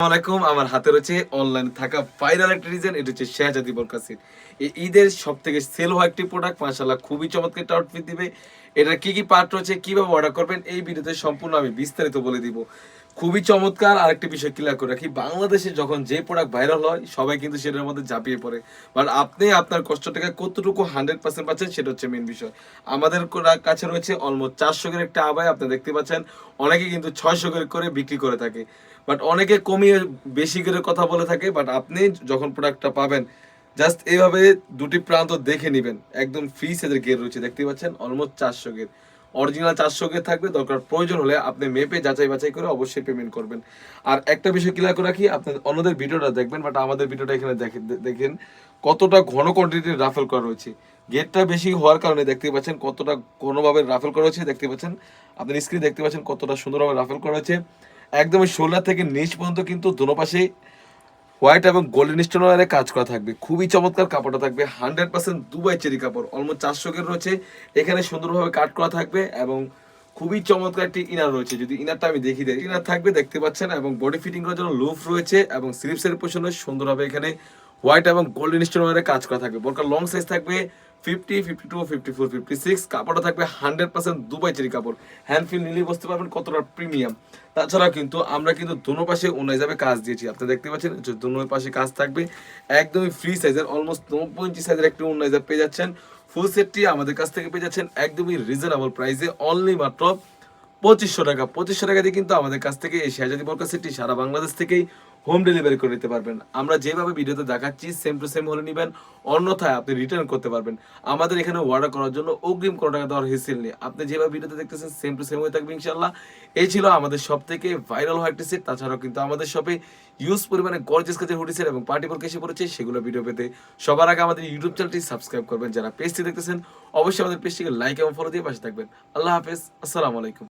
আসসালামাইকুম। আমার হাতে রয়েছে অনলাইনে থাকা ভাইরাল একটা ডিজাইন, এটা হচ্ছে শেহজাদি বোরকাসির। এই ঈদের সব থেকে সেল হওয়া একটি প্রোডাক্ট, মাশাআল্লাহ খুবই চমৎকার একটা আউটফিট দিবে। এটার কি কি পার্ট রয়েছে, কিভাবে অর্ডার করবেন, এই ভিডিওতে সম্পূর্ণ আমি বিস্তারিত বলে দিব। খুবই চমৎকার। আরেকটি বিষয় ক্লিয়ার করে রাখি, বাংলাদেশে যখন যে প্রোডাক্ট ভাইরাল হয় সবাই কিন্তু সেটার মধ্যে ঝাঁপিয়ে পড়ে, বাট আপনি আপনার কষ্টটাকে কতটুকু 100% পাচ্ছেন সেটা হচ্ছে মেন বিষয়। আমাদের কাছে রয়েছে অলমোস্ট 400 এর একটা আবায়, আপনি দেখতে পাচ্ছেন। অনেকে কিন্তু 600 করে বিক্রি করে থাকে, বাট অনেকে কমিয়ে বেশি করে কথা বলে থাকে। বাট আপনি যখন প্রোডাক্টটা পাবেন, জাস্ট এইভাবে দুটি প্রান্ত দেখে নেবেন। একদম ফ্রি সাইজের গের রয়েছে, দেখতে পাচ্ছেন অলমোস্ট 400 গের। অরিজিনাল 400 গের থাকবে, দরকার প্রয়োজন হলে আপনি মেপে যাচাই বাছাই করে অবশ্যই পেমেন্ট করবেন। আর একটা বিষয় ক্লিয়ার করে রাখি, আপনি অন্যদের ভিডিওটা দেখবেন, বাট আমাদের ভিডিওটা এখানে দেখেন কতটা ঘন কোয়ান্টিটির রাফেল করা রয়েছে। গেটটা বেশি হওয়ার কারণে দেখতে পাচ্ছেন কতটা ঘনভাবে রাফেল করা হয়েছে। দেখতে পাচ্ছেন, আপনি স্ক্রিনে দেখতে পাচ্ছেন কতটা সুন্দরভাবে রাফেল করা হয়েছে। একদম শোল্ডার থেকে নিচ পর্যন্ত কিন্তু দোনো পাশে হোয়াইট এবং গোল্ডেন স্টোনের কাজ করা থাকবে। খুবই চমৎকার কাপড়টা থাকবে, 100% দুবাই চেরি কাপড়, অলমোস্ট 400 এর রয়েছে। এখানে সুন্দরভাবে কাট করা থাকবে এবং খুবই চমৎকার একটি ইনার রয়েছে। যদি ইনারটা আমি দেখি দেয়, ইনার থাকবে দেখতে পাচ্ছেন, এবং বডি ফিটিং করার জন্য লুফ রয়েছে এবং স্লিপসের পোশনে সুন্দরভাবে এখানে হোয়াইট এবং গোল্ডেন স্টোনের কাজ করা থাকবে। বোরকার লং সাইজ থাকবে 50, 52, 54, 56। কাপড়টা থাকবে 100% দুবাই চেরি কাপড়। হ্যান্ড ফিল নিলেই বুঝতে পারবেন কতটা প্রিমিয়াম। তাছাড়া কিন্তু আমরা কিন্তু দোনো পাশে অন্য হিসাবে কাজ দিয়েছি, আপনি দেখতে পাচ্ছেন যে দোনো পাশে কাজ থাকবে। একদমই ফ্রি সাইজের, অলমোস্ট 90 ইঞ্চি সাইজের একটি অন্য হিসাব পেয়ে যাচ্ছেন। ফুল সেটটি আমাদের কাছ থেকে পেয়ে যাচ্ছেন একদমই রিজনেবল প্রাইসে, অনলি মাত্র 2500 টাকা। 2500 টাকা দিয়ে কিন্তু আমাদের কাছ থেকে এই শেহজাদি বোরকা সেটটি সারা বাংলাদেশ থেকেই হোম ডেলিভারি করে নিতে পারবেন। আমরা যেভাবে ভিডিওতে দেখাচ্ছি সেম টু সেম হলে নেবেন, অন্যথায় আপনি রিটার্ন করতে পারবেন। আমাদের এখানে অর্ডার করার জন্য অগ্রিম কোনো টাকা দেওয়ার হিসেল নেই। আপনি যেভাবে ভিডিওতে দেখতেছেন সেম টু সেম হয়ে থাকবে ইনশাল্লাহ। এই ছিল আমাদের সব থেকে ভাইরাল হওয়া একটি সেট। তাছাড়াও কিন্তু আমাদের শপে ইউজ পরিমাণে গর্জিয়াস কাজের হুডি সেট এবং পার্টি বোরকা এসে পড়েছে, সেগুলো ভিডিও পেতে সবার আগে আমাদের ইউটিউব চ্যানেলটি সাবস্ক্রাইব করবেন। যারা পেজটি দেখতেছেন অবশ্যই আমাদের পেজটিকে লাইক এবং ফলো দিয়ে পাশে থাকবেন। আল্লাহ হাফেজ, আসসালামু আলাইকুম।